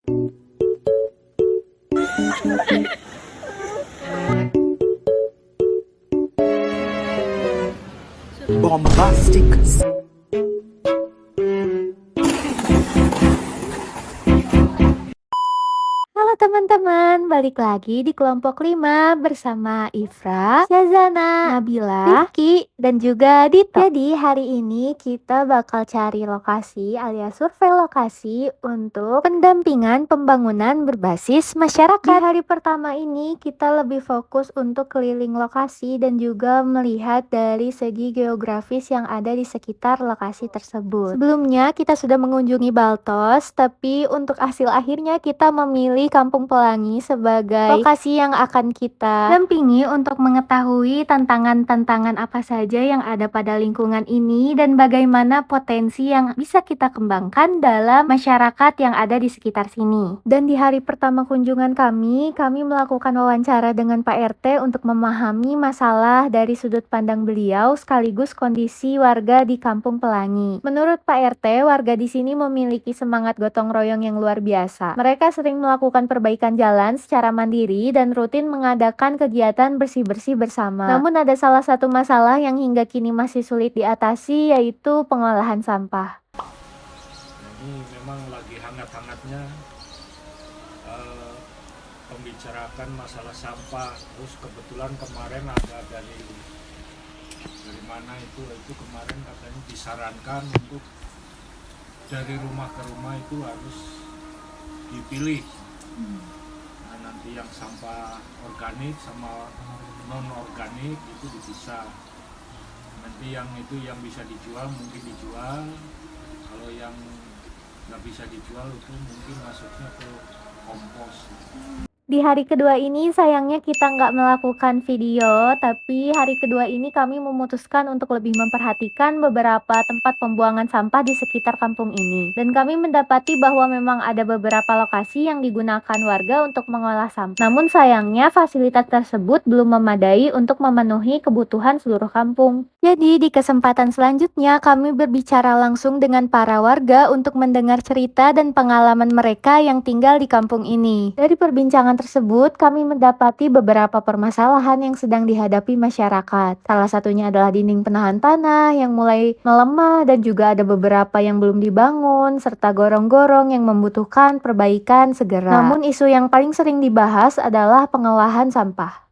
Bombastic. Halo teman-teman, balik lagi di kelompok 5 bersama Ifra, Syazana, Nabila, Rifki, dan juga Dito. Jadi hari ini kita bakal cari lokasi alias survei lokasi untuk pendampingan pembangunan berbasis masyarakat. Di hari pertama ini kita lebih fokus untuk keliling lokasi dan juga melihat dari segi geografis yang ada di sekitar lokasi tersebut. Sebelumnya kita sudah mengunjungi Baltos, tapi untuk hasil akhirnya kita memilih Kampung Pelangi sebagai lokasi yang akan kita dampingi untuk mengetahui tantangan-tantangan apa saja yang ada pada lingkungan ini dan bagaimana potensi yang bisa kita kembangkan dalam masyarakat yang ada di sekitar sini. Dan di hari pertama kunjungan kami melakukan wawancara dengan Pak RT untuk memahami masalah dari sudut pandang beliau sekaligus kondisi warga di Kampung Pelangi. Menurut Pak RT, warga di sini memiliki semangat gotong royong yang luar biasa. Mereka sering melakukan perbaikan jalan secara mandiri dan rutin mengadakan kegiatan bersih-bersih bersama. Namun ada salah satu masalah yang hingga kini masih sulit diatasi, yaitu pengolahan sampah. Ini memang lagi hangat-hangatnya membicarakan masalah sampah. Terus kebetulan kemarin ada dari mana itu kemarin katanya disarankan untuk dari rumah ke rumah itu harus dipilih. Nah, nanti yang sampah organik sama non organik itu dipisah. Nanti yang itu yang bisa dijual mungkin dijual, kalau yang nggak bisa dijual itu mungkin masuknya ke kompos. Di hari kedua ini sayangnya kita nggak melakukan video, tapi hari kedua ini kami memutuskan untuk lebih memperhatikan beberapa tempat pembuangan sampah di sekitar kampung ini. Dan kami mendapati bahwa memang ada beberapa lokasi yang digunakan warga untuk mengolah sampah. Namun sayangnya fasilitas tersebut belum memadai untuk memenuhi kebutuhan seluruh kampung. Jadi di kesempatan selanjutnya kami berbicara langsung dengan para warga untuk mendengar cerita dan pengalaman mereka yang tinggal di kampung ini. Dari perbincangan tersebut, kami mendapati beberapa permasalahan yang sedang dihadapi masyarakat. Salah satunya adalah dinding penahan tanah yang mulai melemah dan juga ada beberapa yang belum dibangun, serta gorong-gorong yang membutuhkan perbaikan segera. Namun isu yang paling sering dibahas adalah pengolahan sampah.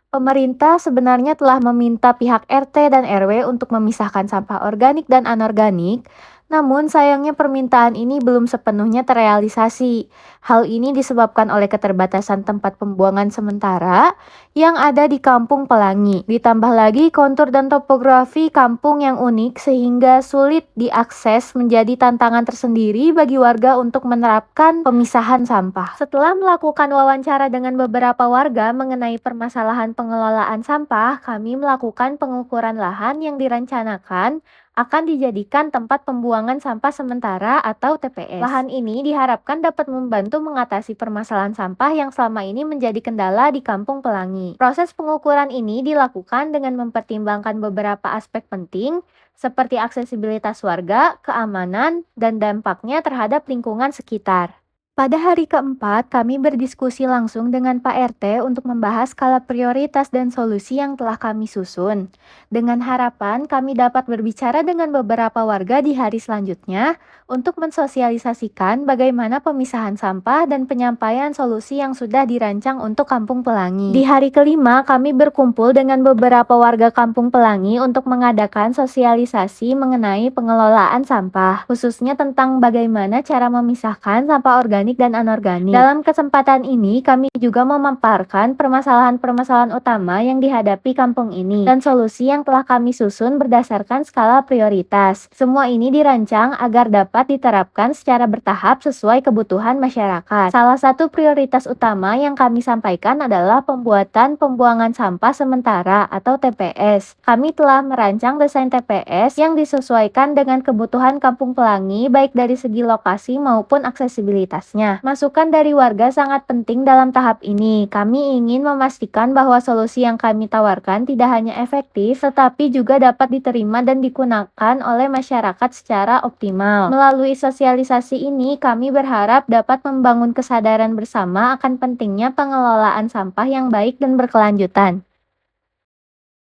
Pemerintah sebenarnya telah meminta pihak RT dan RW untuk memisahkan sampah organik dan anorganik, namun sayangnya permintaan ini belum sepenuhnya terrealisasi. Hal ini disebabkan oleh keterbatasan tempat pembuangan sementara yang ada di Kampung Pelangi. Ditambah lagi kontur dan topografi kampung yang unik sehingga sulit diakses menjadi tantangan tersendiri bagi warga untuk menerapkan pemisahan sampah. Setelah melakukan wawancara dengan beberapa warga mengenai permasalahan pengelolaan sampah, kami melakukan pengukuran lahan yang direncanakan akan dijadikan tempat pembuangan sampah sementara atau TPS. Lahan ini diharapkan dapat membantu mengatasi permasalahan sampah yang selama ini menjadi kendala di Kampung Pelangi. Proses pengukuran ini dilakukan dengan mempertimbangkan beberapa aspek penting seperti aksesibilitas warga, keamanan, dan dampaknya terhadap lingkungan sekitar. Pada hari keempat, kami berdiskusi langsung dengan Pak RT untuk membahas skala prioritas dan solusi yang telah kami susun. Dengan harapan kami dapat berbicara dengan beberapa warga di hari selanjutnya untuk mensosialisasikan bagaimana pemisahan sampah dan penyampaian solusi yang sudah dirancang untuk Kampung Pelangi. Di hari kelima, kami berkumpul dengan beberapa warga Kampung Pelangi untuk mengadakan sosialisasi mengenai pengelolaan sampah, khususnya tentang bagaimana cara memisahkan sampah organik dan anorganik. Dalam kesempatan ini, kami juga memaparkan permasalahan-permasalahan utama yang dihadapi kampung ini dan solusi yang telah kami susun berdasarkan skala prioritas. Semua ini dirancang agar dapat diterapkan secara bertahap sesuai kebutuhan masyarakat. Salah satu prioritas utama yang kami sampaikan adalah pembuatan pembuangan sampah sementara atau TPS. Kami telah merancang desain TPS yang disesuaikan dengan kebutuhan Kampung Pelangi baik dari segi lokasi maupun aksesibilitasnya. dampaknya. Masukan dari warga sangat penting dalam tahap ini. Kami ingin memastikan bahwa solusi yang kami tawarkan tidak hanya efektif, tetapi juga dapat diterima dan digunakan oleh masyarakat secara optimal. Melalui sosialisasi ini, kami berharap dapat membangun kesadaran bersama akan pentingnya pengelolaan sampah yang baik dan berkelanjutan.